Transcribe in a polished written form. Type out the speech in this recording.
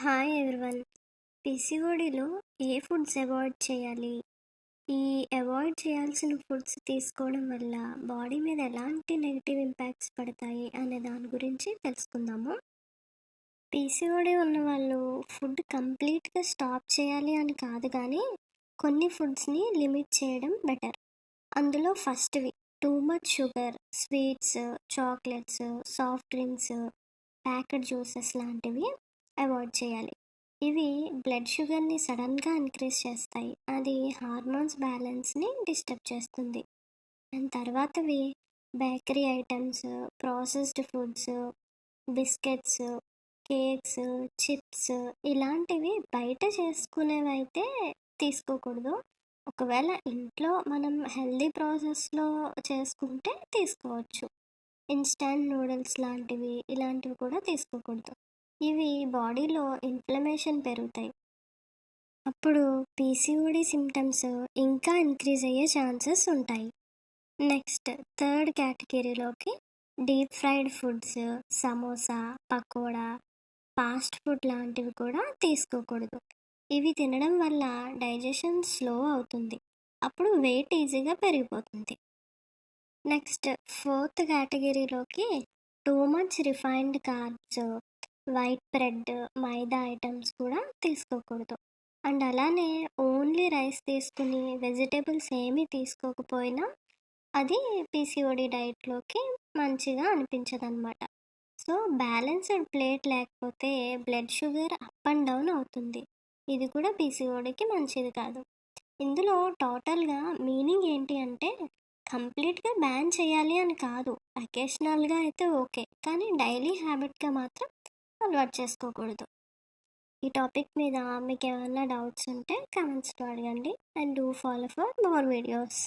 Hi everyone. పీసీఓడిలో ఏ foods avoid చేయాలి? ఈ అవాయిడ్ చేయాల్సిన ఫుడ్స్ తీసుకోవడం వల్ల బాడీ మీద ఎలాంటి నెగిటివ్ ఇంపాక్ట్స్ పడతాయి అనే దాని గురించి తెలుసుకుందాము. పీసీఓడి ఉన్నవాళ్ళు ఫుడ్ కంప్లీట్గా స్టాప్ చేయాలి అని కాదు, కానీ కొన్ని ఫుడ్స్ని లిమిట్ చేయడం బెటర్. అందులో ఫస్ట్వి too much sugar, sweets, chocolates, soft drinks, packet juices లాంటివి అవాయిడ్ చేయాలి. ఇవి బ్లడ్ షుగర్ని సడన్గా ఇంక్రీజ్ చేస్తాయి. అది హార్మోన్స్ బ్యాలెన్స్ని డిస్టర్బ్ చేస్తుంది. అండ్ తర్వాతవి bakery items, processed foods, biscuits, cakes, chips ఇలాంటివి బయట చేసుకునేవైతే తీసుకోకూడదు. ఒకవేళ ఇంట్లో మనం హెల్దీ ప్రాసెస్లో చేసుకుంటే తీసుకోవచ్చు. ఇన్స్టాంట్ నూడిల్స్ లాంటివి ఇలాంటివి కూడా తీసుకోకూడదు. ఇవి బాడీలో ఇన్ఫ్లమేషన్ పెరుగుతాయి. అప్పుడు పీసీఓడి సిమ్టమ్స్ ఇంకా ఇంక్రీజ్ అయ్యే ఛాన్సెస్ ఉంటాయి. నెక్స్ట్ థర్డ్ కేటగిరీలోకి deep fried foods, samosa, pakoda, fast food లాంటివి కూడా తీసుకోకూడదు. ఇవి తినడం వల్ల డైజెషన్ స్లో అవుతుంది. అప్పుడు వెయిట్ ఈజీగా పెరిగిపోతుంది. నెక్స్ట్ ఫోర్త్ కేటగిరీలోకి too much refined carbs, white bread, maida items కూడా తీసుకోకూడదు. అండ్ అలానే ఓన్లీ రైస్ తీసుకుని వెజిటేబుల్స్ ఏమీ తీసుకోకపోయినా అది పీసీఓడి డైట్లోకి మంచిగా అనిపించదన్నమాట. సో బ్యాలెన్స్డ్ ప్లేట్ లేకపోతే blood sugar up and down అవుతుంది. ఇది కూడా పీసీఓడికి మంచిది కాదు. ఇందులో టోటల్గా మీనింగ్ ఏంటి అంటే కంప్లీట్గా బ్యాన్ చేయాలి అని కాదు. అకేషనల్గా అయితే ఓకే, కానీ డైలీ హ్యాబిట్గా మాత్రం అలవాటు చేసుకోకూడదు. ఈ టాపిక్ మీద మీకు ఏమైనా డౌట్స్ ఉంటే కామెంట్స్లో అడగండి. And do follow for more videos.